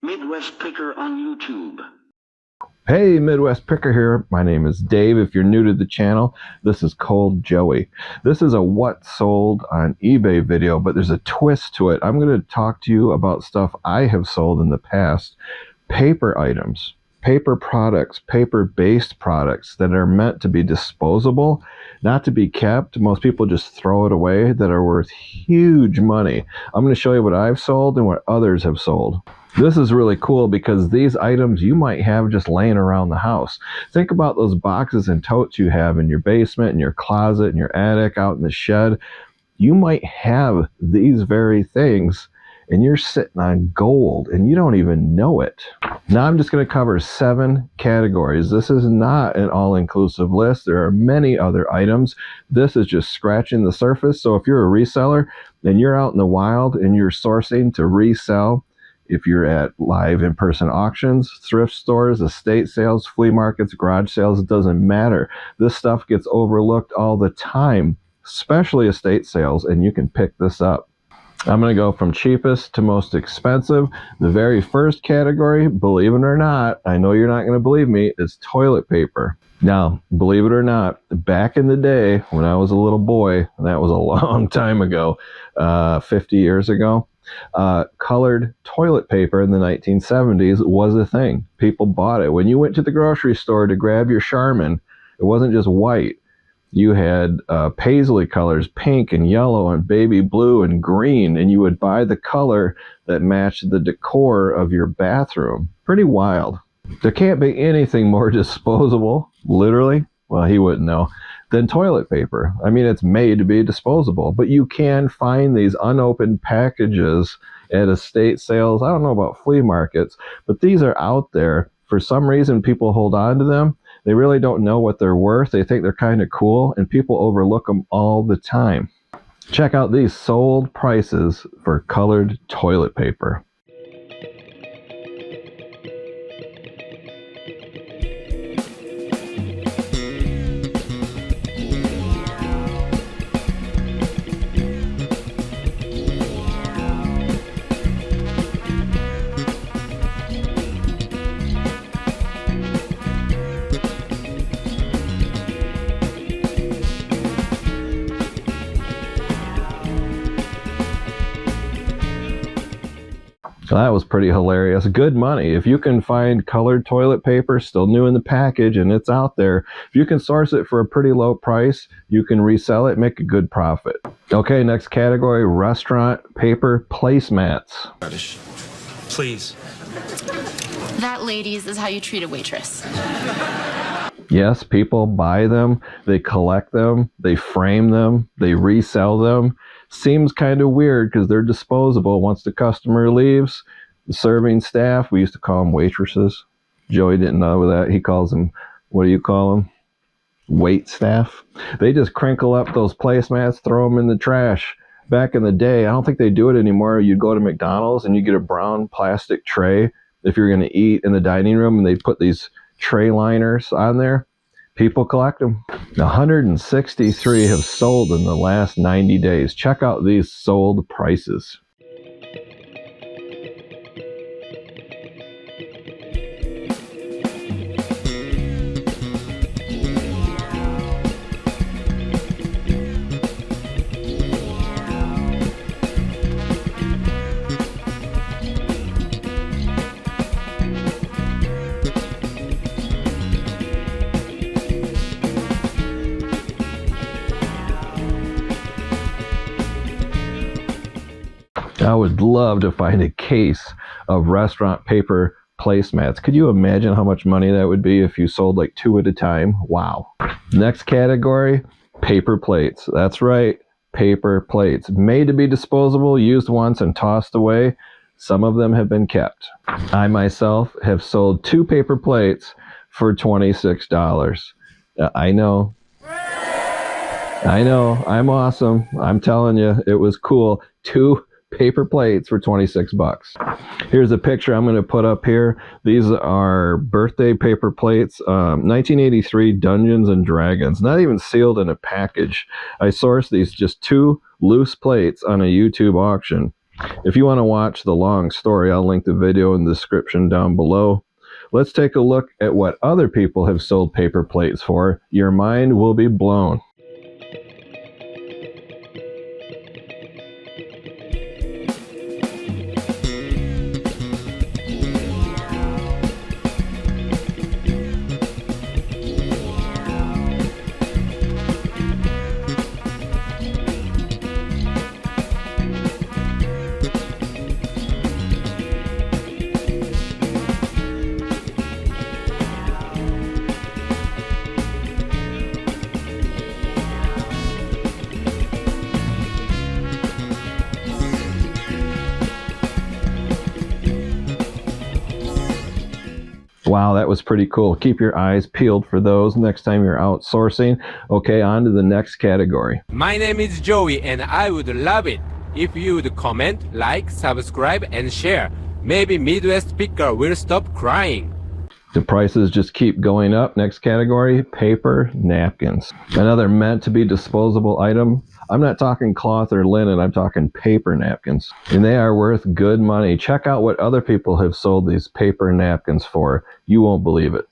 Midwest Picker on YouTube. Hey, Midwest Picker here. My name is Dave. If you're new to the channel, this is Cold Joey. This is a what sold on eBay video, but there's a twist to it. I'm going to talk to you about stuff I have sold in the past. Paper items, paper products, paper-based products that are meant to be disposable, not to be kept. Most people just throw it away, that are worth huge money. I'm going to show you what I've sold and what others have sold. This is really cool because these items you might have just laying around the house. Think about those boxes and totes you have in your basement, in your closet, in your attic, out in the shed. You might have these very things and you're sitting on gold and you don't even know it. Now I'm just going to cover 7 categories. This is not an all-inclusive list. There are many other items. This is just scratching the surface. So if you're a reseller and you're out in the wild and you're sourcing to resell, if you're at live in-person auctions, thrift stores, estate sales, flea markets, garage sales, it doesn't matter. This stuff gets overlooked all the time, especially estate sales, and you can pick this up. I'm going to go from cheapest to most expensive. The very first category, believe it or not, I know you're not going to believe me, is toilet paper. Now, believe it or not, back in the day when I was a little boy, and that was a long time ago, 50 years ago, colored toilet paper in the 1970s was a thing. People bought it. When you went to the grocery store to grab your Charmin, it wasn't just white. You had paisley colors, pink and yellow and baby blue and green, and you would buy the color that matched the decor of your bathroom. Pretty wild. There can't be anything more disposable, literally, well, he wouldn't know, than toilet paper. I mean, it's made to be disposable, but you can find these unopened packages at estate sales. I don't know about flea markets, but these are out there. For some reason, people hold on to them. They really don't know what they're worth. They think they're kind of cool, and people overlook them all the time. Check out these sold prices for colored toilet paper. So that was pretty hilarious. Good money. If you can find colored toilet paper, still new in the package, and it's out there, if you can source it for a pretty low price, you can resell it, make a good profit. Okay, next category, restaurant paper placemats. Please. That, ladies, is how you treat a waitress. Yes, people buy them, they collect them, they frame them, they resell them. Seems kind of weird because they're disposable. Once the customer leaves, the serving staff, we used to call them waitresses. Joey didn't know that. He calls them, what do you call them? Wait staff. They just crinkle up those placemats, throw them in the trash. Back in the day, I don't think they do it anymore. You'd go to McDonald's and you get a brown plastic tray if you're going to eat in the dining room, and they put these tray liners on there. People collect them. 163 have sold in the last 90 days. Check out these sold prices. I would love to find a case of restaurant paper placemats. Could you imagine how much money that would be if you sold like 2 at a time? Wow. Next category, paper plates. That's right, paper plates. Made to be disposable, used once and tossed away. Some of them have been kept. I myself have sold 2 paper plates for $26. I know, I'm awesome. I'm telling you, it was cool. 2 paper plates for 26 bucks. Here's a picture I'm going to put up here. These are birthday paper plates, 1983 Dungeons and Dragons, not even sealed in a package. I sourced these just 2 loose plates on a YouTube auction. If you want to watch the long story, I'll link the video in the description down below. Let's take a look at what other people have sold paper plates for. Your mind will be blown. Wow, that was pretty cool. Keep your eyes peeled for those next time you're outsourcing. Okay, on to the next category. My name is Joey and I would love it if you would comment, like, subscribe and share. Maybe Midwest Picker will stop crying. The prices just keep going up. Next category, paper napkins. Another meant to be disposable item. I'm not talking cloth or linen, I'm talking paper napkins. And they are worth good money. Check out what other people have sold these paper napkins for. You won't believe it.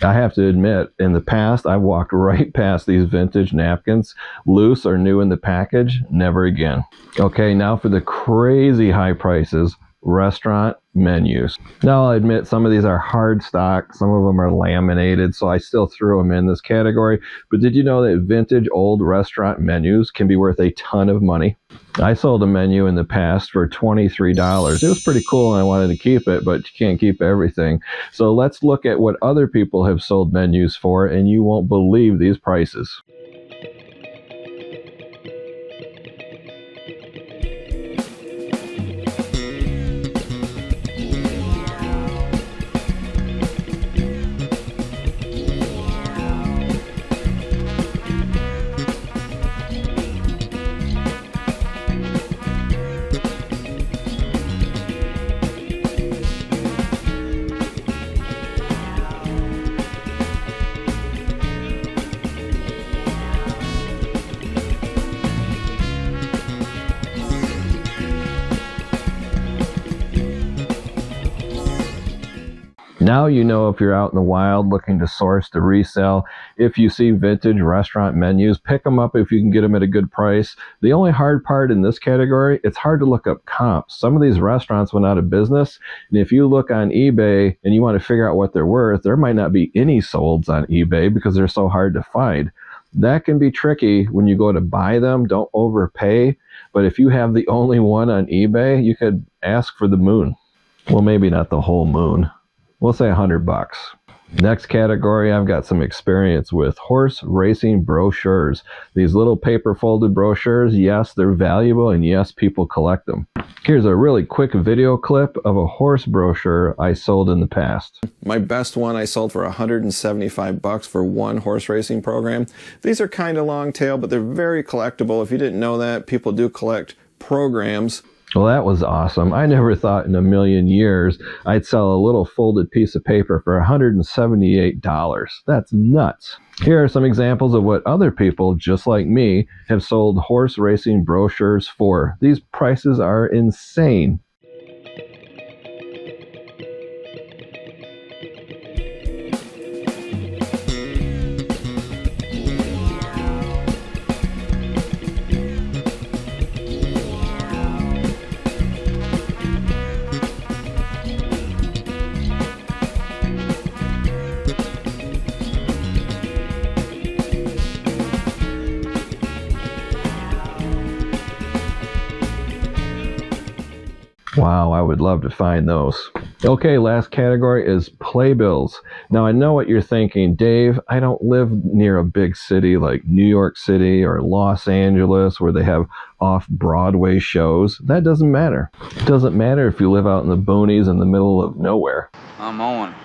I have to admit, in the past, I walked right past these vintage napkins, loose or new in the package, never again. Okay, now for the crazy high prices, restaurant menus. Now I'll admit some of these are hard stock, some of them are laminated, so I still threw them in this category. But did you know that vintage old restaurant menus can be worth a ton of money? I sold a menu in the past for $23. It was pretty cool and I wanted to keep it, but you can't keep everything. So let's look at what other people have sold menus for, and you won't believe these prices. Now you know if you're out in the wild looking to source to resell. If you see vintage restaurant menus, pick them up if you can get them at a good price. The only hard part in this category, it's hard to look up comps. Some of these restaurants went out of business, and if you look on eBay and you want to figure out what they're worth, there might not be any solds on eBay because they're so hard to find. That can be tricky when you go to buy them. Don't overpay. But if you have the only one on eBay, you could ask for the moon. Well, maybe not the whole moon. We'll say $100. Next category I've got some experience with: horse racing brochures. These little paper folded brochures, yes, they're valuable, and yes, people collect them. Here's a really quick video clip of a horse brochure I sold in the past. My best one I sold for $175 for one horse racing program. These are kind of long tail, but they're very collectible. If you didn't know that, people do collect programs. Well, that was awesome. I never thought in a million years I'd sell a little folded piece of paper for $178. That's nuts. Here are some examples of what other people, just like me, have sold horse racing brochures for. These prices are insane. Wow, I would love to find those. Okay, last category is playbills. Now I know what you're thinking, Dave, I don't live near a big city like New York City or Los Angeles where they have off-Broadway shows. That doesn't matter. It doesn't matter if you live out in the boonies in the middle of nowhere. I'm on.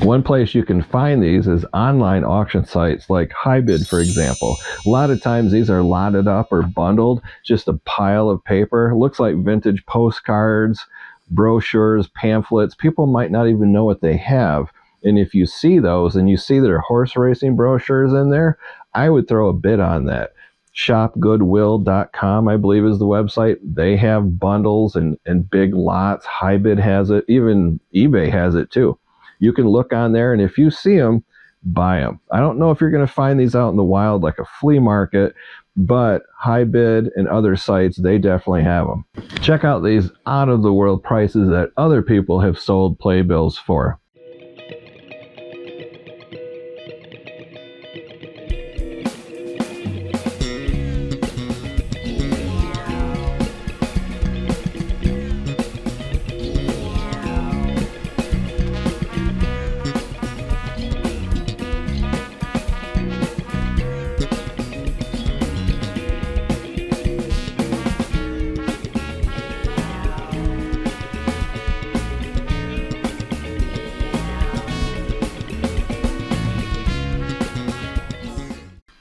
One place you can find these is online auction sites like HiBid, for example. A lot of times these are lotted up or bundled, just a pile of paper. Looks like vintage postcards, brochures, pamphlets. People might not even know what they have. And if you see those and you see there are horse racing brochures in there, I would throw a bid on that. shopgoodwill.com, I believe, is the website. They have bundles and big lots. HiBid has it. Even eBay has it too. You can look on there, and if you see them, buy them. I don't know if you're going to find these out in the wild like a flea market, but HiBid and other sites, they definitely have them. Check out these out-of-the-world prices that other people have sold playbills for.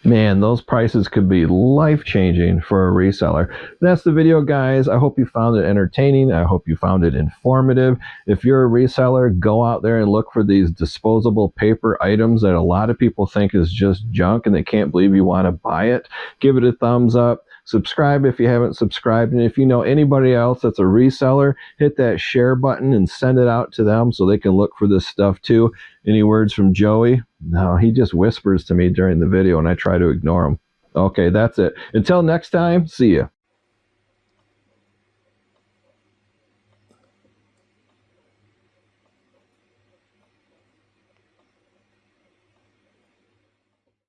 Man, those prices could be life-changing for a reseller. That's the video, guys. I hope you found it entertaining. I hope you found it informative. If you're a reseller, go out there and look for these disposable paper items that a lot of people think is just junk and they can't believe you want to buy it. Give it a thumbs up. Subscribe if you haven't subscribed. And if you know anybody else that's a reseller, hit that share button and send it out to them so they can look for this stuff too. Any words from Joey? No, he just whispers to me during the video and I try to ignore him. Okay, that's it. Until next time, see ya.